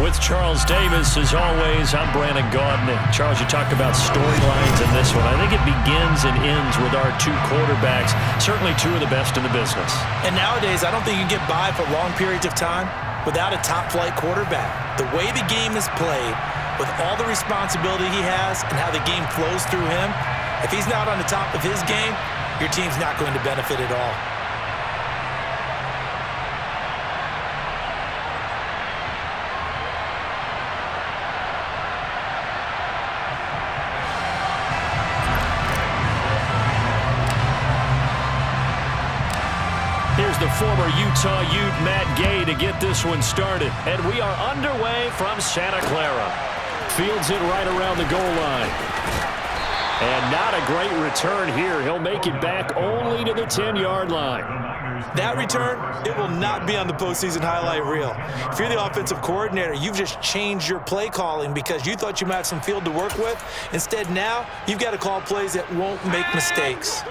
With Charles Davis, as always, I'm Brandon Gaudin. Charles, you talked about storylines in this one. I think it begins and ends with our two quarterbacks, certainly two of the best in the business. And nowadays, I don't think you can get by for long periods of time without a top-flight quarterback. The way the game is played, with all the responsibility he has and how the game flows through him, if he's not on the top of his game, your team's not going to benefit at all. Here's the former Utah Ute Matt Gay to get this one started. And we are underway from Santa Clara. Fields it right around the goal line. And not a great return here. He'll make it back only to the 10-yard line. That return, it will not be on the postseason highlight reel. If you're the offensive coordinator, you've just changed your play calling because you thought you might have some field to work with. Instead, now, you've got to call plays that won't make mistakes.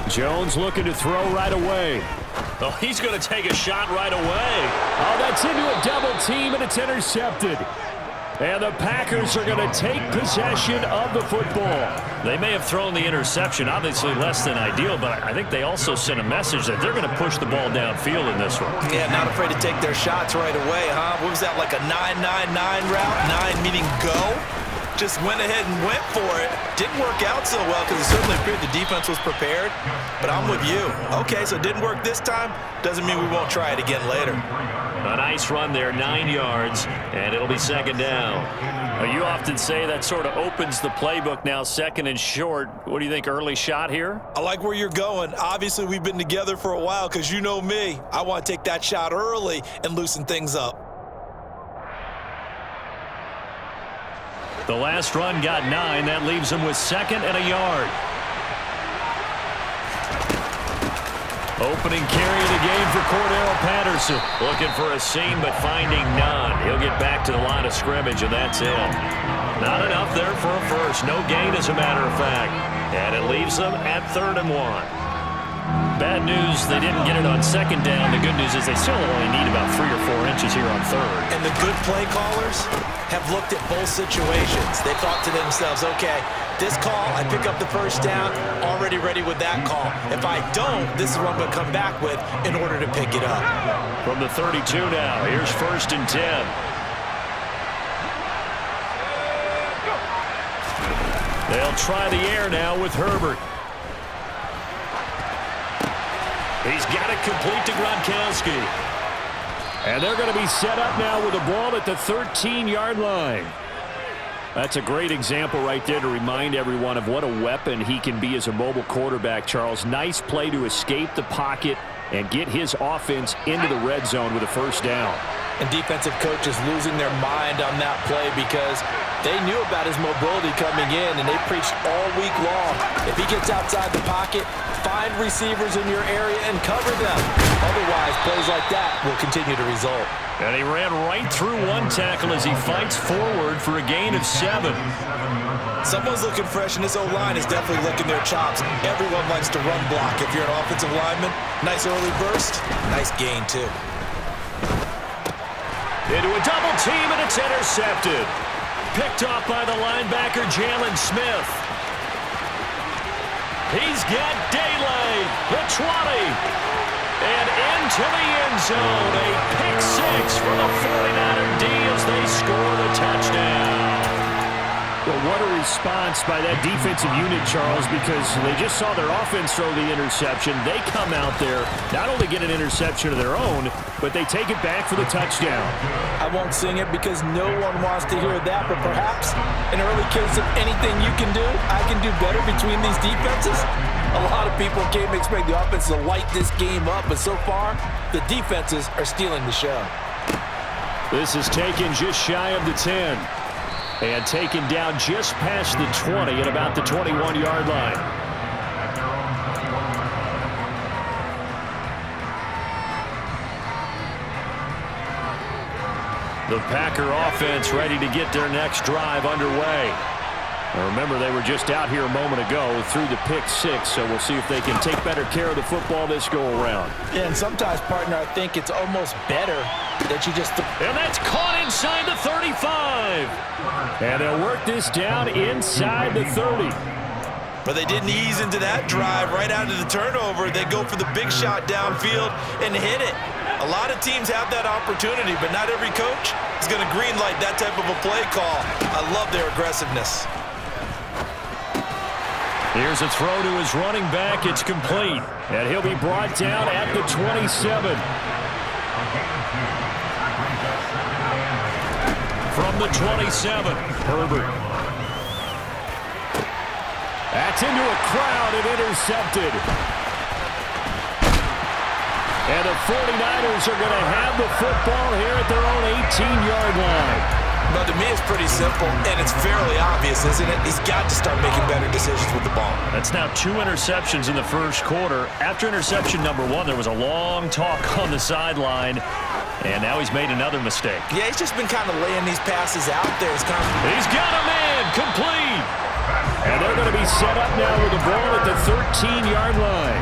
Jones looking to throw right away. Oh, he's going to take a shot right away. Oh, that's into a double team, and it's intercepted. And the Packers are going to take possession of the football. They may have thrown the interception, obviously less than ideal, but I think they also sent a message that they're going to push the ball downfield in this one. Yeah, not afraid to take their shots right away, huh? What was that, like a 9-9-9 route? 9 meaning go? Just went ahead and went for it. Didn't work out so well because it certainly appeared the defense was prepared. But I'm with you. Okay, so it didn't work this time. Doesn't mean we won't try it again later. A nice run there, 9 yards, and it'll be second down. Well, you often say that sort of opens the playbook now, second and short. What do you think, early shot here? I like where you're going. Obviously, we've been together for a while because you know me. I want to take that shot early and loosen things up. The last run got 9. That leaves him with second and a yard. Opening carry of the game for Cordero Patterson. Looking for a seam, but finding none. He'll get back to the line of scrimmage, and that's it. Not enough there for a first. No gain, as a matter of fact. And it leaves them at 3rd and 1. Bad news, they didn't get it on second down. The good news is they still only need about 3 or 4 inches here on third. And the good play callers have looked at both situations. They thought to themselves, okay, this call, I pick up the first down, already ready with that call. If I don't, this is what I'm going to come back with in order to pick it up. From the 32 now, here's 1st and 10. They'll try the air now with Herbert. He's got it complete to Gronkowski. And they're going to be set up now with the ball at the 13-yard line. That's a great example right there to remind everyone of what a weapon he can be as a mobile quarterback, Charles. Nice play to escape the pocket and get his offense into the red zone with a first down. And defensive coaches losing their mind on that play because they knew about his mobility coming in, and they preached all week long. If he gets outside the pocket, find receivers in your area and cover them. Otherwise, plays like that will continue to result. And he ran right through one tackle as he fights forward for a gain of 7. Someone's looking fresh, and this O-line is definitely licking their chops. Everyone likes to run block. If you're an offensive lineman, nice early burst, nice gain too. Into a double team, and it's intercepted. Picked off by the linebacker, Jalen Smith. He's got daylight, the 20, and into the end zone. A pick 6 for the 49er D as they score the touchdown. Well, what a response by that defensive unit, Charles, because they just saw their offense throw the interception. They come out there, not only get an interception of their own, but they take it back for the touchdown. I won't sing it because no one wants to hear that, but perhaps an early case of anything you can do, I can do better between these defenses. A lot of people came to expect the offense to light this game up, but so far, the defenses are stealing the show. This is taken just shy of the 10. And taken down just past the 20 at about the 21-yard line. The Packer offense ready to get their next drive underway. Now remember, they were just out here a moment ago through the pick six, so we'll see if they can take better care of the football this go-around. Yeah, and sometimes, partner, I think it's almost better that you just... And that's caught inside the 35. And they'll work this down inside the 30. But they didn't ease into that drive right out of the turnover. They go for the big shot downfield and hit it. A lot of teams have that opportunity, but not every coach is going to greenlight that type of a play call. I love their aggressiveness. Here's a throw to his running back. It's complete. And he'll be brought down at the 27. From the 27, Herbert. That's into a crowd and intercepted. And the 49ers are going to have the football here at their own 18-yard line. But to me, it's pretty simple, and it's fairly obvious, isn't it? He's got to start making better decisions with the ball. That's now 2 interceptions in the first quarter. After interception number 1, there was a long talk on the sideline, and now he's made another mistake. Yeah, he's just been kind of laying these passes out there. He's got a man, complete. And they're going to be set up now with the ball at the 13-yard line.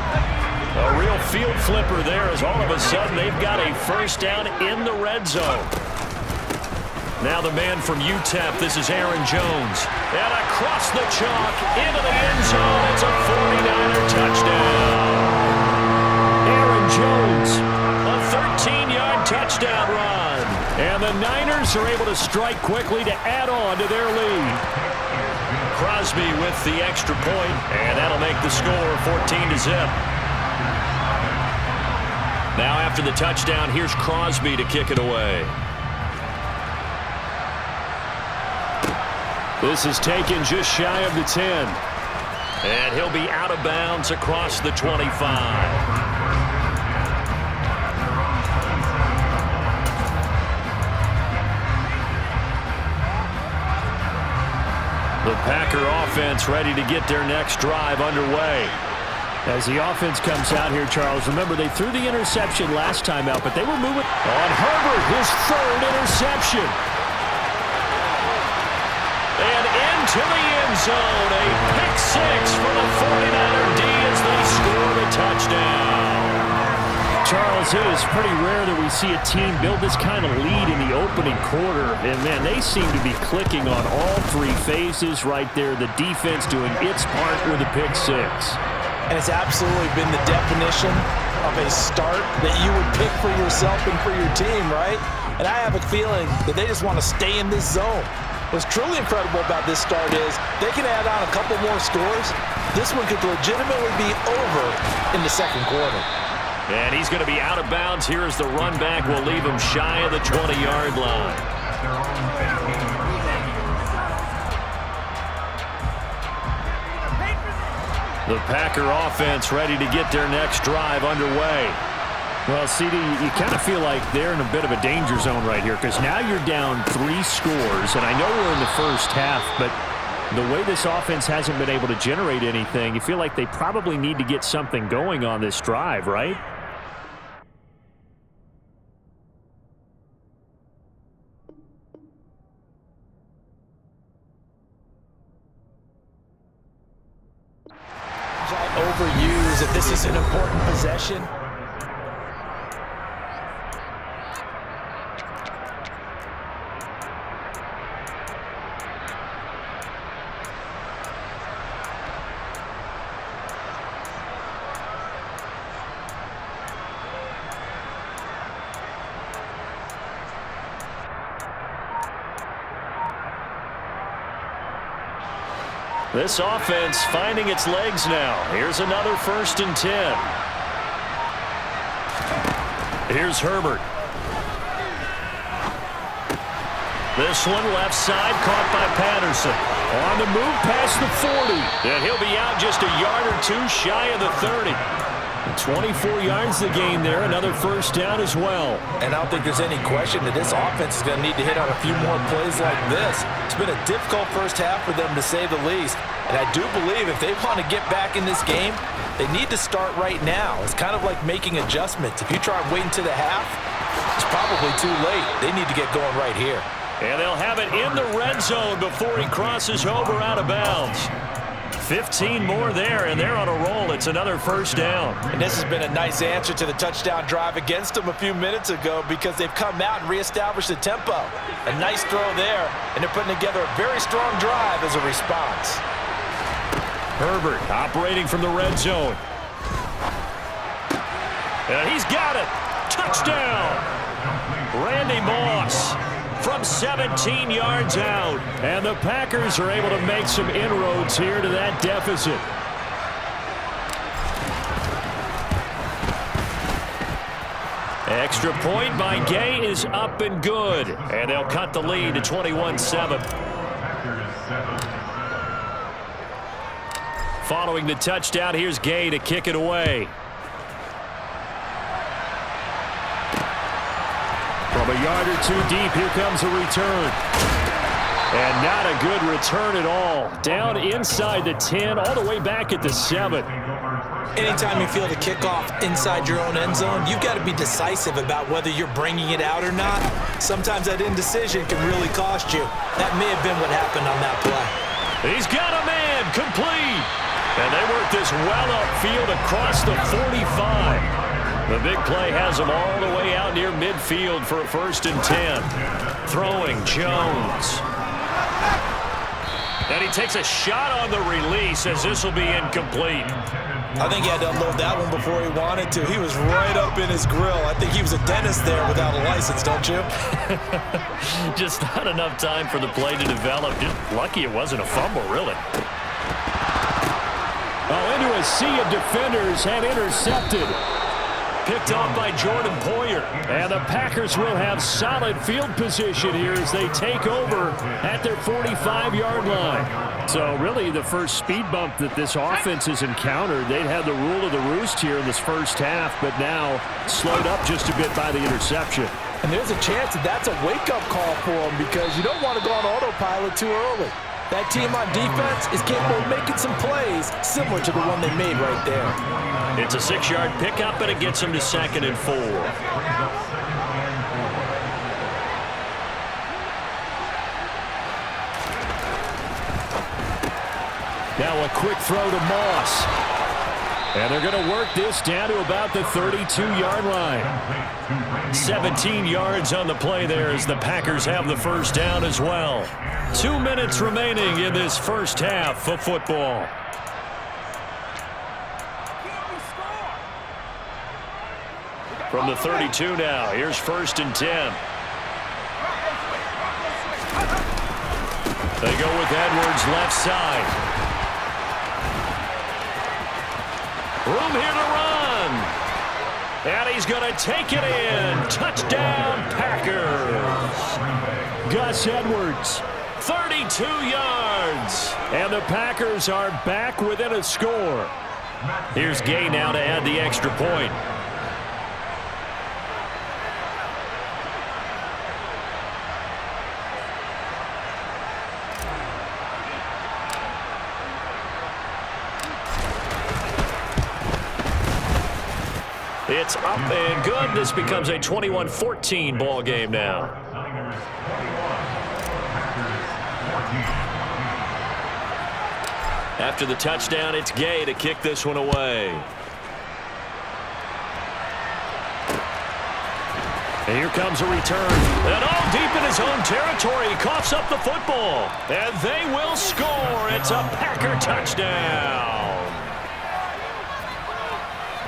A real field flipper there as all of a sudden they've got a first down in the red zone. Now the man from UTEP, this is Aaron Jones. And across the chalk, into the end zone, it's a 49er touchdown. Aaron Jones, a 13-yard touchdown run. And the Niners are able to strike quickly to add on to their lead. Crosby with the extra point, and that'll make the score 14-0. Now after the touchdown, here's Crosby to kick it away. This is taken just shy of the 10. And he'll be out of bounds across the 25. The Packer offense ready to get their next drive underway. As the offense comes out here, Charles, remember they threw the interception last time out, but they were moving on Herbert, his 3rd interception. And into the end zone, a pick 6 for the 49er D as they score the touchdown. Charles, it is pretty rare that we see a team build this kind of lead in the opening quarter. And, man, they seem to be clicking on all 3 phases right there. The defense doing its part with a pick 6. And it's absolutely been the definition of a start that you would pick for yourself and for your team, right? And I have a feeling that they just want to stay in this zone. What's truly incredible about this start is they can add on a couple more scores. This one could legitimately be over in the second quarter. And he's going to be out of bounds here as the run back will leave him shy of the 20-yard line. The Packer offense ready to get their next drive underway. Well, CD, you kind of feel like they're in a bit of a danger zone right here because now you're down 3 scores, and I know we're in the first half, but the way this offense hasn't been able to generate anything, you feel like they probably need to get something going on this drive, right? Overuse if this is an important possession. This offense finding its legs now. Here's another 1st and 10. Here's Herbert. This one left side caught by Patterson. On the move past the 40. And he'll be out just a yard or 2 shy of the 30. 24 yards the game there. Another first down as well. And I don't think there's any question that this offense is going to need to hit on a few more plays like this. It's been a difficult first half for them, to say the least. And I do believe if they want to get back in this game, they need to start right now. It's kind of like making adjustments. If you try and wait until the half, it's probably too late. They need to get going right here. And they'll have it in the red zone before he crosses over out of bounds. 15 more there, and they're on a roll. It's another first down. And this has been a nice answer to the touchdown drive against them a few minutes ago because they've come out and reestablished the tempo. A nice throw there, and they're putting together a very strong drive as a response. Herbert operating from the red zone. And he's got it. Touchdown. Randy Moss from 17 yards out. And the Packers are able to make some inroads here to that deficit. Extra point by Gay is up and good. And they'll cut the lead to 21-7. Following the touchdown, here's Gay to kick it away. From a yard or two deep, here comes a return. And not a good return at all. Down inside the 10, all the way back at the 7. Anytime you feel the kickoff inside your own end zone, you've got to be decisive about whether you're bringing it out or not. Sometimes that indecision can really cost you. That may have been what happened on that play. He's got a man, complete. And they work this well upfield across the 45. The big play has them all the way out near midfield for a 1st and 10. Throwing Jones. And he takes a shot on the release as this will be incomplete. I think he had to unload that one before he wanted to. He was right up in his grill. I think he was a dentist there without a license, don't you? Just not enough time for the play to develop. Just lucky it wasn't a fumble, really. Oh, into a sea of defenders and intercepted. Picked off by Jordan Poyer. And the Packers will have solid field position here as they take over at their 45-yard line. So really the first speed bump that this offense has encountered. They'd had the rule of the roost here in this first half, but now slowed up just a bit by the interception. And there's a chance that that's a wake-up call for them because you don't want to go on autopilot too early. That team on defense is capable of making some plays similar to the one they made right there. It's a 6-yard pickup, and it gets them to 2nd and 4. Now a quick throw to Moss. And they're going to work this down to about the 32-yard line. 17 yards on the play there as the Packers have the first down as well. 2 minutes remaining in this first half of football. From the 32 now, here's 1st and 10. They go with Edwards left side. Room here to run. And he's going to take it in. Touchdown, Packers. Gus Edwards, 32 yards. And the Packers are back within a score. Here's Gay now to add the extra point. It's up and good. This becomes a 21-14 ball game now. After the touchdown, it's Gay to kick this one away. And here comes a return. And all deep in his own territory, he coughs up the football. And they will score. It's a Packer touchdown.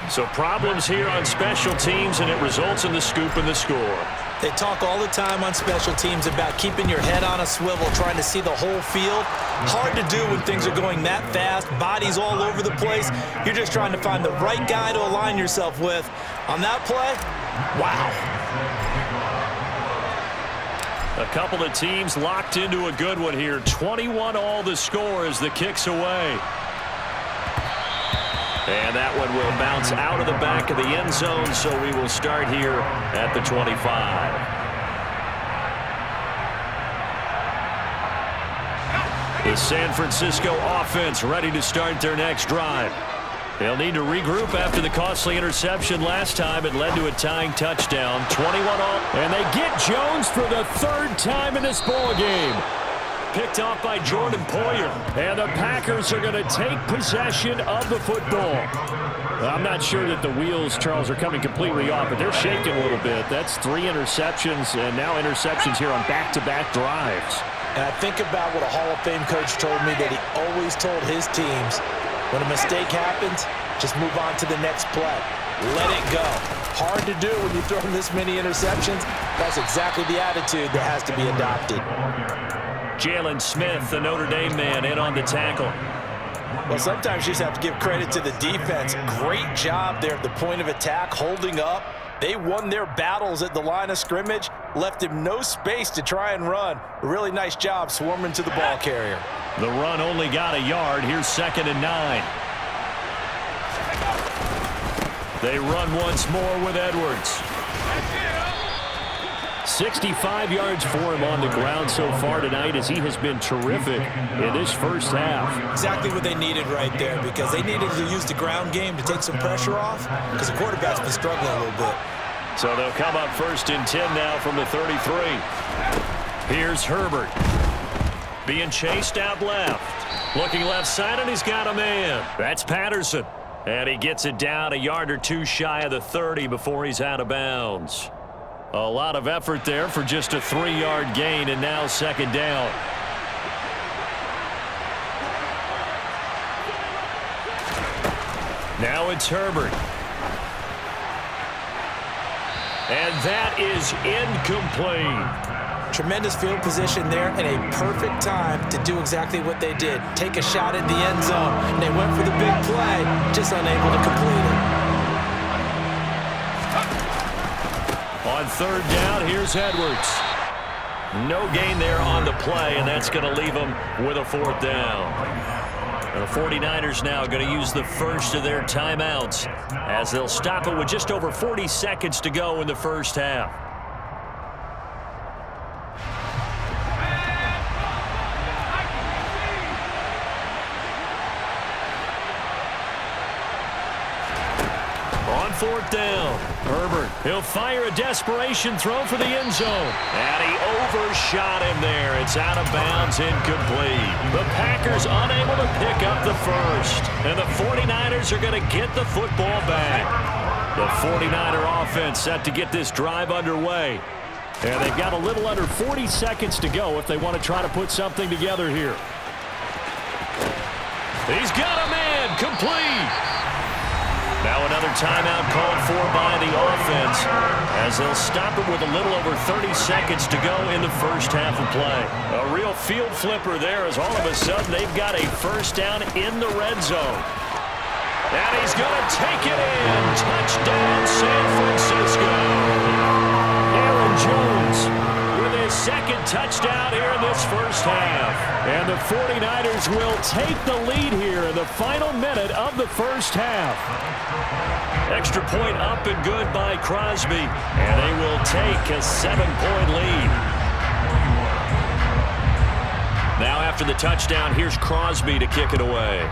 So problems here on special teams, and it results in the scoop and the score. They talk all the time on special teams about keeping your head on a swivel, trying to see the whole field. Hard to do when things are going that fast, bodies all over the place. You're just trying to find the right guy to align yourself with. On that play, wow. A couple of teams locked into a good one here. 21-all the score as the kick's away. And that one will bounce out of the back of the end zone, so we will start here at the 25. The San Francisco offense ready to start their next drive. They'll need to regroup after the costly interception last time. It led to a tying touchdown. 21 all. And they get Jones for the third time in this ball game. Picked off by Jordan Poyer. And the Packers are going to take possession of the football. I'm not sure that the wheels, Charles, are coming completely off, but they're shaking a little bit. That's 3 interceptions, and now interceptions here on back-to-back drives. And I think about what a Hall of Fame coach told me that he always told his teams, when a mistake happens, just move on to the next play. Let it go. Hard to do when you throw this many interceptions. That's exactly the attitude that has to be adopted. Jalen Smith, the Notre Dame man, in on the tackle. Well, sometimes you just have to give credit to the defense. Great job there at the point of attack, holding up. They won their battles at the line of scrimmage, left him no space to try and run. A really nice job swarming to the ball carrier. The run only got a yard. Here's 2nd and 9. They run once more with Edwards. 65 yards for him on the ground so far tonight, as he has been terrific in this first half. Exactly what they needed right there, because they needed to use the ground game to take some pressure off, because the quarterback's been struggling a little bit. So they'll come up 1st and 10 now from the 33. Here's Herbert. Being chased out left. Looking left side, and he's got a man. That's Patterson. And he gets it down a yard or 2 shy of the 30 before he's out of bounds. A lot of effort there for just a 3-yard gain, and now 2nd down. Now it's Herbert. And that is incomplete. Tremendous field position there and a perfect time to do exactly what they did. Take a shot at the end zone. And they went for the big play, just unable to complete it. On 3rd down, here's Edwards. No gain there on the play, and that's going to leave them with a 4th down. The 49ers now going to use the first of their timeouts, as they'll stop it with just over 40 seconds to go in the first half. On 4th down, Herbert, he'll fire a desperation throw for the end zone. And he overshot him there. It's out of bounds, incomplete. The Packers unable to pick up the first. And the 49ers are going to get the football back. The 49er offense set to get this drive underway. And they've got a little under 40 seconds to go if they want to try to put something together here. He's got a man, complete. Now another timeout called for by the offense, as they'll stop it with a little over 30 seconds to go in the first half of play. A real field flipper there, as all of a sudden they've got a first down in the red zone. And he's going to take it in. Touchdown, San Francisco. Aaron Jones with his 2nd touchdown here in this first half. And the 49ers will take the lead here in the final minute of the first half. Extra point up and good by Crosby. And they will take a 7-point lead. Now after the touchdown, here's Crosby to kick it away.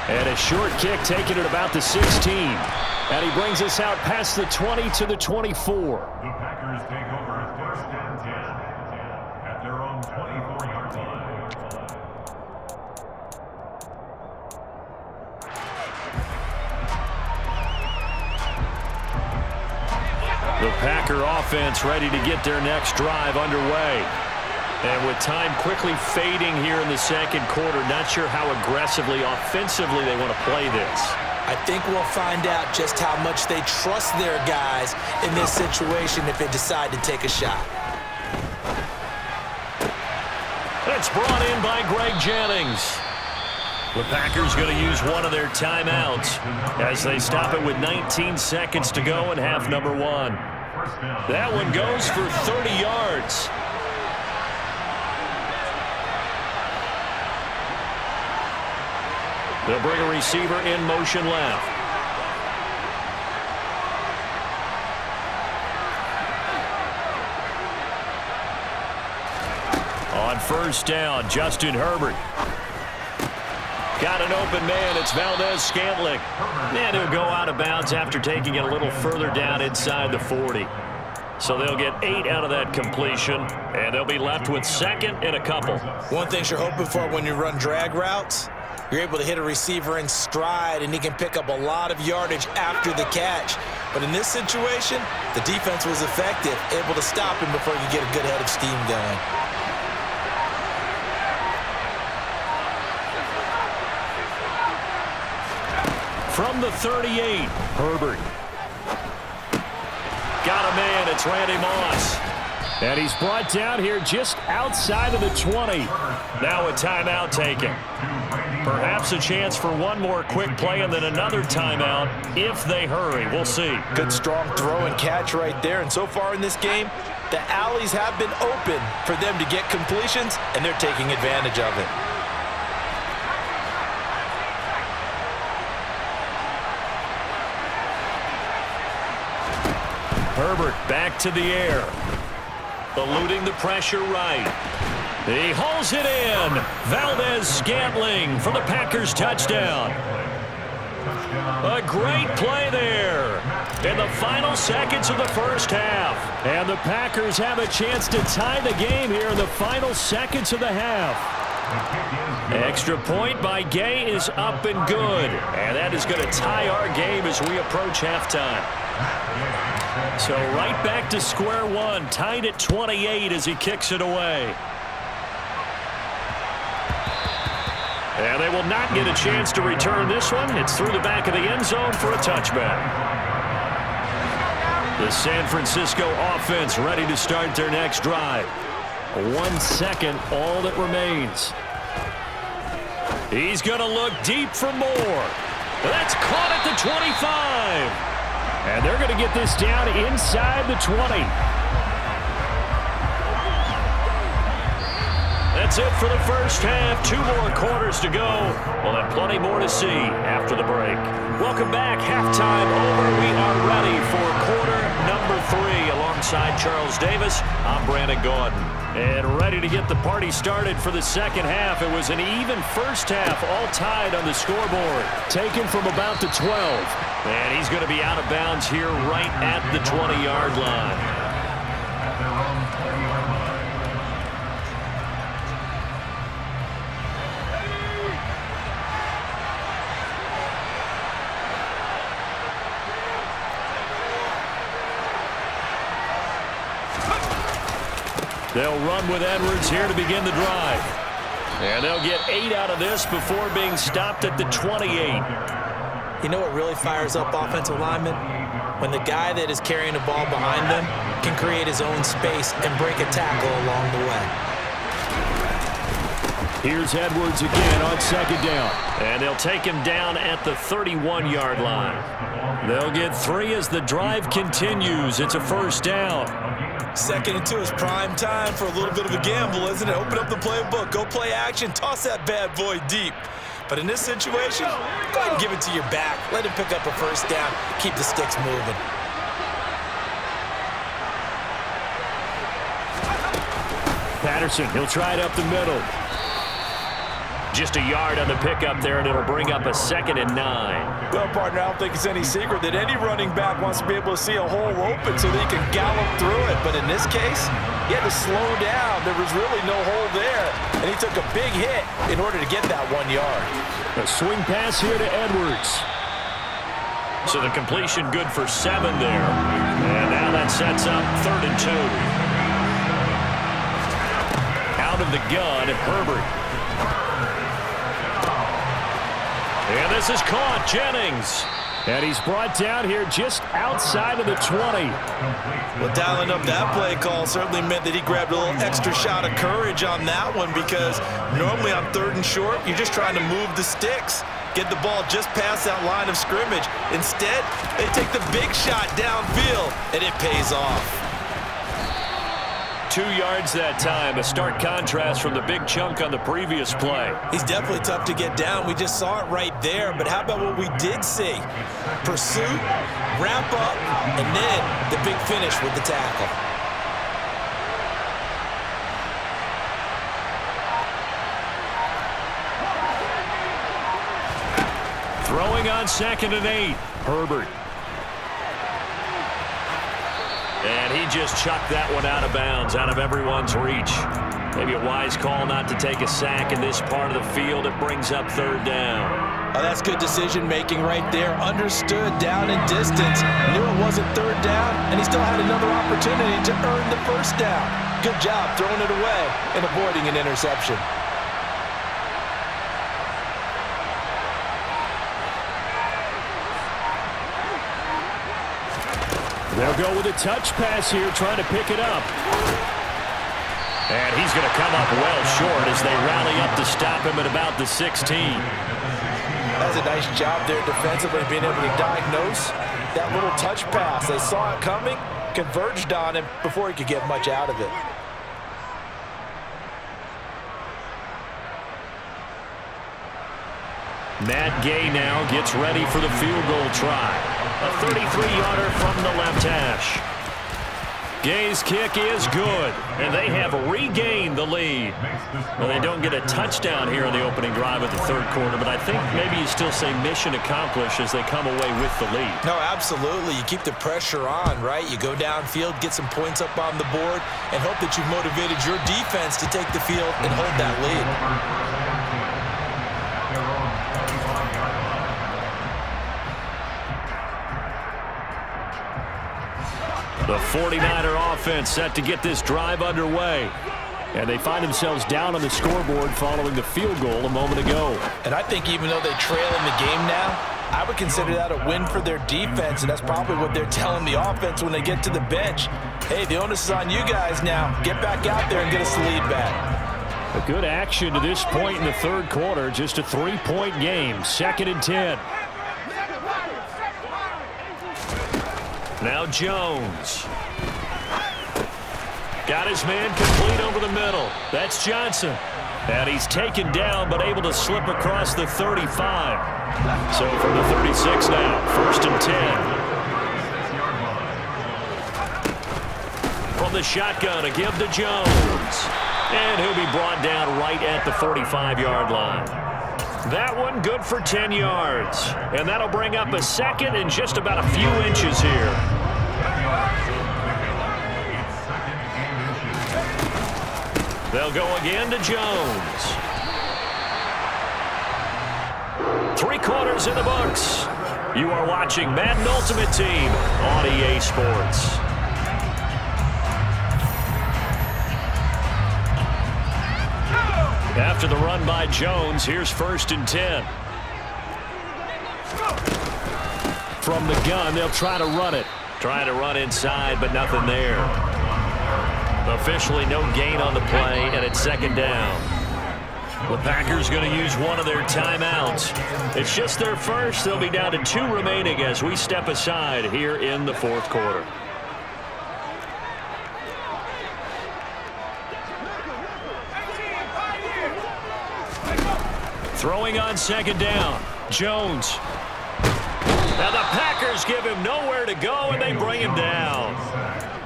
And a short kick taken at about the 16. And he brings us out past the 20 to the 24. The Packers take over 1st and 10 at their own 24-yard line. The Packer offense ready to get their next drive underway. And with time quickly fading here in the 2nd quarter, not sure how aggressively, offensively they want to play this. I think we'll find out just how much they trust their guys in this situation if they decide to take a shot. It's brought in by Greg Jennings. The Packers going to use one of their timeouts as they stop it with 19 seconds to go in half number 1. That one goes for 30 yards. They'll bring a receiver in motion left. On 1st down, Justin Herbert. Got an open man. It's Valdez-Scantling. And he'll go out of bounds after taking it a little further down inside the 40. So they'll get 8 out of that completion, and they'll be left with second and a couple. One thing you're hoping for when you run drag routes, you're able to hit a receiver in stride, and he can pick up a lot of yardage after the catch. But in this situation, the defense was effective, able to stop him before he could get a good head of steam going. From the 38, Herbert. Got a man. It's Randy Moss. And he's brought down here just outside of the 20. Now a timeout taken. Perhaps a chance for one more quick play and then another timeout if they hurry. We'll see. Good strong throw and catch right there. And so far in this game, the alleys have been open for them to get completions, and they're taking advantage of it. Herbert back to the air. Eluding the pressure right. He hauls it in. Valdez-Scantling for the Packers touchdown. A great play there in the final seconds of the first half. And the Packers have a chance to tie the game here in the final seconds of the half. Extra point by Gay is up and good. And that is going to tie our game as we approach halftime. So right back to square one, tied at 28 as he kicks it away. And they will not get a chance to return this one. It's through the back of the end zone for a touchback. The San Francisco offense ready to start their next drive. 1 second, all that remains. He's going to look deep for more. That's caught at the 25. And they're going to get this down inside the 20. That's it for the first half. 2 more quarters to go. We'll have plenty more to see after the break. Welcome back. Halftime over. We are ready for quarter number 3. Alongside Charles Davis, I'm Brandon Gaudin. And ready to get the party started for the second half. It was an even first half, all tied on the scoreboard. Taken from about the 12. And he's going to be out of bounds here right at the 20-yard line. They'll run with Edwards here to begin the drive. And they'll get 8 out of this before being stopped at the 28. You know what really fires up offensive linemen? When the guy that is carrying the ball behind them can create his own space and break a tackle along the way. Here's Edwards again on second down. And they'll take him down at the 31-yard line. They'll get 3 as the drive continues. It's a first down. 2nd and 2 is prime time for a little bit of a gamble, isn't it? Open up the playbook, go play action, toss that bad boy deep. But in this situation, go ahead and give it to your back. Let him pick up a first down. Keep the sticks moving. Patterson, he'll try it up the middle. Just a yard on the pickup there, and it'll bring up a 2nd and 9. Well, partner, I don't think it's any secret that any running back wants to be able to see a hole open so that he can gallop through it. But in this case, he had to slow down. There was really no hole there, and he took a big hit in order to get that 1 yard. A swing pass here to Edwards. So the completion good for 7 there. And now that sets up 3rd and 2. Out of the gun, Herbert. And this is caught, Jennings. And he's brought down here just outside of the 20. Well, dialing up that play call certainly meant that he grabbed a little extra shot of courage on that one, because normally on 3rd and short, you're just trying to move the sticks, get the ball just past that line of scrimmage. Instead, they take the big shot downfield, and it pays off. 2 yards that time, a stark contrast from the big chunk on the previous play. He's definitely tough to get down. We just saw it right there, but how about what we did see? Pursuit, wrap up, and then the big finish with the tackle. Throwing on 2nd and 8. Herbert. And he just chucked that one out of bounds, out of everyone's reach. Maybe a wise call not to take a sack in this part of the field. It brings up 3rd down. Oh, that's good decision-making right there. Understood down and distance. Knew it wasn't 3rd down, and he still had another opportunity to earn the 1st down. Good job throwing it away and avoiding an interception. They'll go with a touch pass here, trying to pick it up. And he's going to come up well short as they rally up to stop him at about the 16. That's a nice job there defensively, being able to diagnose that little touch pass. They saw it coming, converged on him before he could get much out of it. Matt Gay now gets ready for the field goal try. A 33-yarder from the left hash. Gay's kick is good, and they have regained the lead. Well, they don't get a touchdown here in the opening drive of the 3rd quarter, but I think maybe you still say mission accomplished as they come away with the lead. No, absolutely. You keep the pressure on, right? You go downfield, get some points up on the board, and hope that you've motivated your defense to take the field and hold that lead. The 49er offense set to get this drive underway. And they find themselves down on the scoreboard following the field goal a moment ago. And I think even though they trail in the game now, I would consider that a win for their defense, and that's probably what they're telling the offense when they get to the bench. Hey, the onus is on you guys now. Get back out there and get us the lead back. A good action to this point in the 3rd quarter. Just a 3-point game. 2nd and 10. Now Jones. Got his man complete over the middle. That's Johnson. And he's taken down but able to slip across the 35. So from the 36 now, 1st and 10. From the shotgun, a give to Jones. And he'll be brought down right at the 45-yard line. That one good for 10 yards. And that'll bring up a 2nd and just about a few inches here. They'll go again to Jones. 3 quarters in the books. You are watching Madden Ultimate Team on EA Sports. After the run by Jones, here's 1st and 10. From the gun, they'll try to run it. Trying to run inside, but nothing there. Officially no gain on the play, and it's 2nd down. The Packers going to use one of their timeouts. It's just their first. They'll be down to 2 remaining as we step aside here in the 4th quarter. Throwing on 2nd down. Jones. Now the Packers give him nowhere to go, and they bring him down.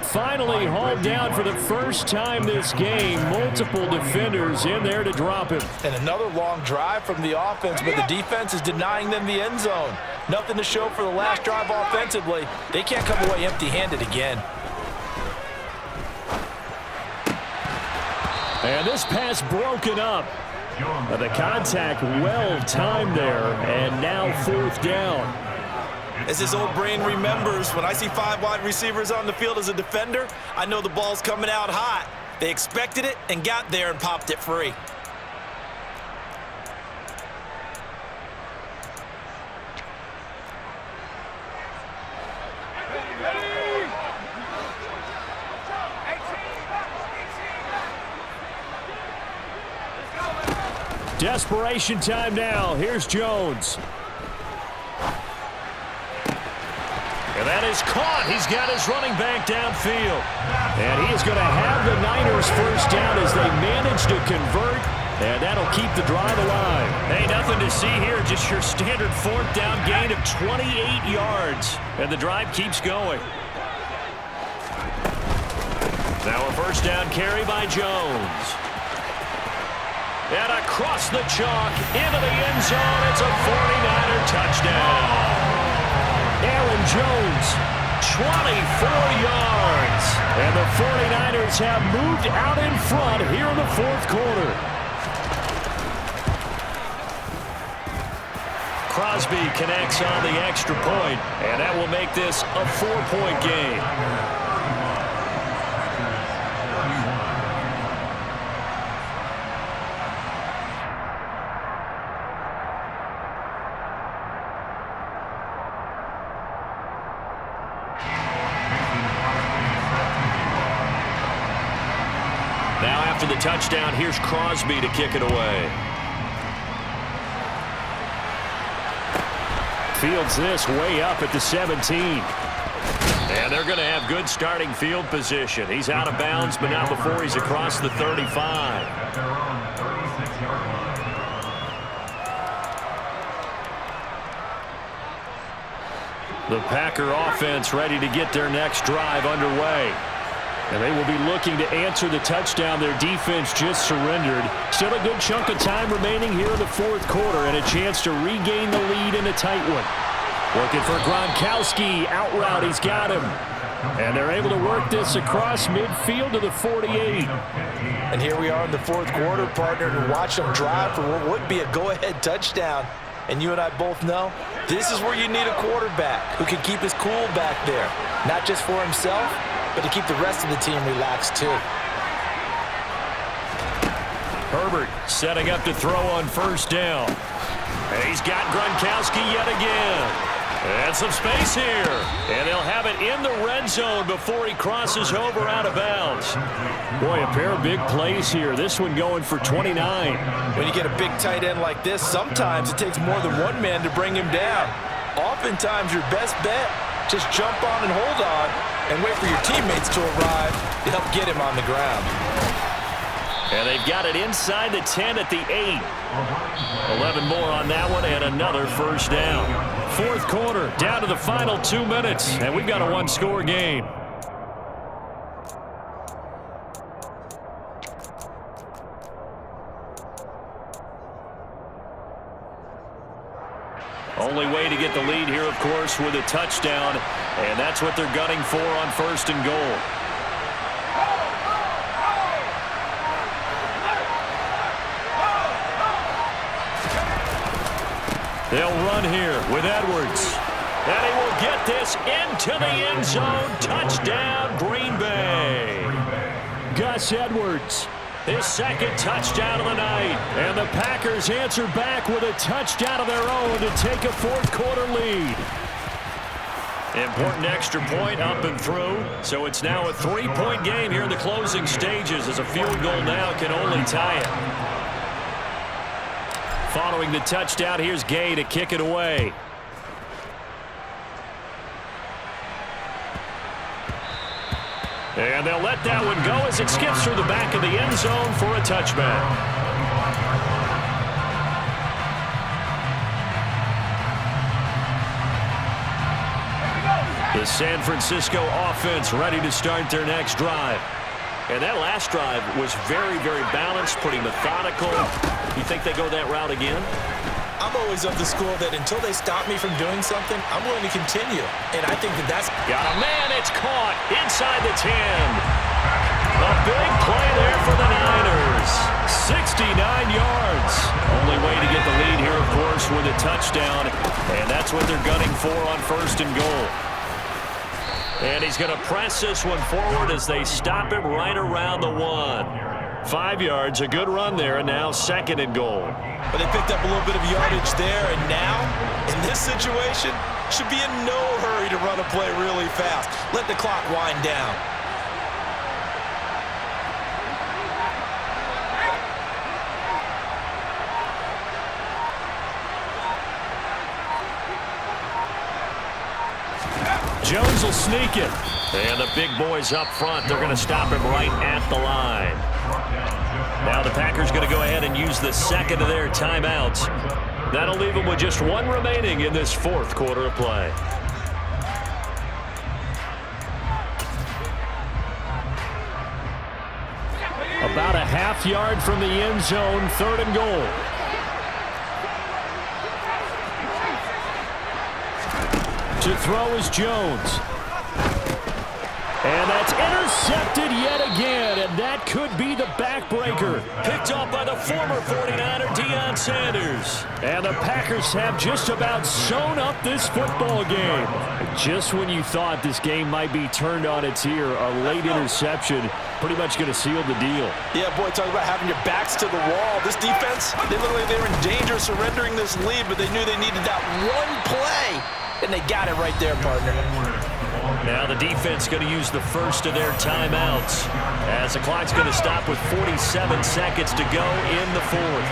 Finally hauled down for the first time this game. Multiple defenders in there to drop him. And another long drive from the offense, but the defense is denying them the end zone. Nothing to show for the last drive offensively. They can't come away empty-handed again. And this pass broken up. The contact well timed there, and now 4th down. As his old brain remembers, when I see 5 wide receivers on the field as a defender, I know the ball's coming out hot. They expected it and got there and popped it free. Desperation time now. Here's Jones. And that is caught. He's got his running back downfield. And he is going to have the Niners 1st down as they manage to convert. And that'll keep the drive alive. Hey, nothing to see here. Just your standard 4th down gain of 28 yards. And the drive keeps going. Now a 1st down carry by Jones. And across the chalk, into the end zone, it's a 49er touchdown. Aaron Jones, 24 yards. And the 49ers have moved out in front here in the fourth quarter. Crosby connects on the extra point, and that will make this a 4-point game. Now after the touchdown, here's Crosby to kick it away. Fields this way up at the 17. And they're going to have good starting field position. He's out of bounds, but not before he's across the 35. At their own 36-yard line. The Packer offense ready to get their next drive underway. And they will be looking to answer the touchdown their defense just surrendered. Still a good chunk of time remaining here in the fourth quarter and a chance to regain the lead in a tight one. Looking for Gronkowski. Out route, he's got him. And they're able to work this across midfield to the 48. And here we are in the fourth quarter, partner, and watch them drive for what would be a go-ahead touchdown. And you and I both know this is where you need a quarterback who can keep his cool back there. Not just for himself, but to keep the rest of the team relaxed too. Herbert setting up to throw on first down. And he's got Gronkowski yet again. And some space here. And they'll have it in the red zone before he crosses over out of bounds. Boy, a pair of big plays here. This one going for 29. When you get a big tight end like this, sometimes it takes more than one man to bring him down. Oftentimes your best bet, just jump on and hold on and wait for your teammates to arrive to help get him on the ground. And they've got it inside the 10 at the 8. 11 more on that one and another first down. Fourth quarter, down to the final 2 minutes, and we've got a one-score game. Only way to get the lead here, of course, with a touchdown, and that's what they're gunning for on first and goal. They'll run here with Edwards. And he will get this into the end zone. Touchdown, Green Bay. Gus Edwards, his second touchdown of the night. And the Packers answer back with a touchdown of their own to take a fourth quarter lead. Important extra point up and through. So it's now a 3-point game here in the closing stages as a field goal now can only tie it. Following the touchdown, here's Gay to kick it away. And they'll let that one go as it skips through the back of the end zone for a touchback. The San Francisco offense ready to start their next drive. And that last drive was very, very balanced, pretty methodical. You think they go that route again? I'm always of the school that until they stop me from doing something, I'm willing to continue. And I think that's... Got a man, it's caught inside the 10. A big play there for the Niners. 69 yards. Only way to get the lead here, of course, with a touchdown. And that's what they're gunning for on first and goal. And he's going to press this one forward as they stop him right around the 1. 5 yards, a good run there, and now second and goal. But they picked up a little bit of yardage there, and now, in this situation, should be in no hurry to run a play really fast. Let the clock wind down. Jones will sneak it. And the big boys up front, they're going to stop him right at the line. Now the Packers going to go ahead and use the second of their timeouts. That'll leave them with just one remaining in this fourth quarter of play. A About a half yard from the end zone, 3rd and goal. To throw is Jones. And that's intercepted yet again, and that could be the backbreaker. Picked up by the former 49er, Deion Sanders. And the Packers have just about sewn up this football game. Just when you thought this game might be turned on its ear, a late interception pretty much going to seal the deal. Yeah, boy, talk about having your backs to the wall. This defense, they look like they were in danger of surrendering this lead, but they knew they needed that one play, and they got it right there, partner. Now the defense going to use the first of their timeouts as the clock's going to stop with 47 seconds to go in the 4th.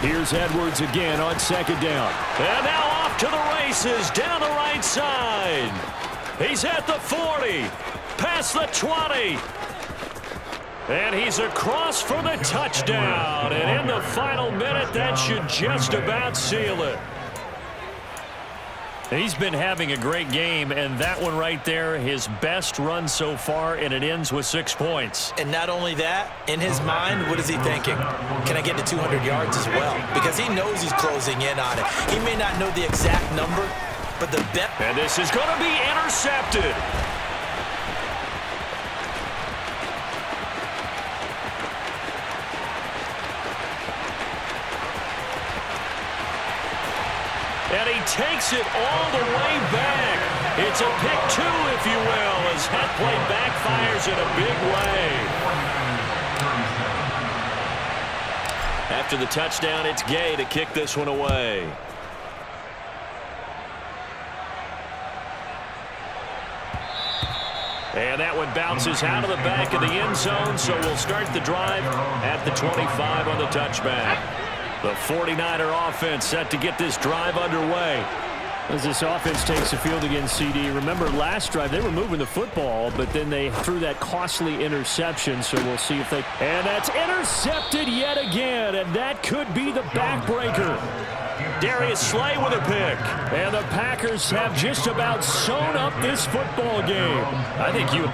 Here's Edwards again on 2nd down. And now off to the races down the right side. He's at the 40, past the 20. And he's across for the touchdown. And in the final minute, that should just about seal it. He's been having a great game, and that one right there, his best run so far, and it ends with 6 points. And not only that, in his mind, what is he thinking? Can I get to 200 yards as well? Because he knows he's closing in on it. He may not know the exact number, but the bet. And this is going to be intercepted. And he takes it all the way back. It's a pick 2, if you will, as that play backfires in a big way. After the touchdown, it's Gay to kick this one away. And that one bounces out of the back of the end zone, so we'll start the drive at the 25 on the touchback. The 49er offense set to get this drive underway. As this offense takes the field against CD, remember last drive they were moving the football, but then they threw that costly interception, so we'll see if they... And that's intercepted yet again, and that could be the backbreaker. Darius Slay with a pick. And the Packers have just about sewn up this football game. I think you...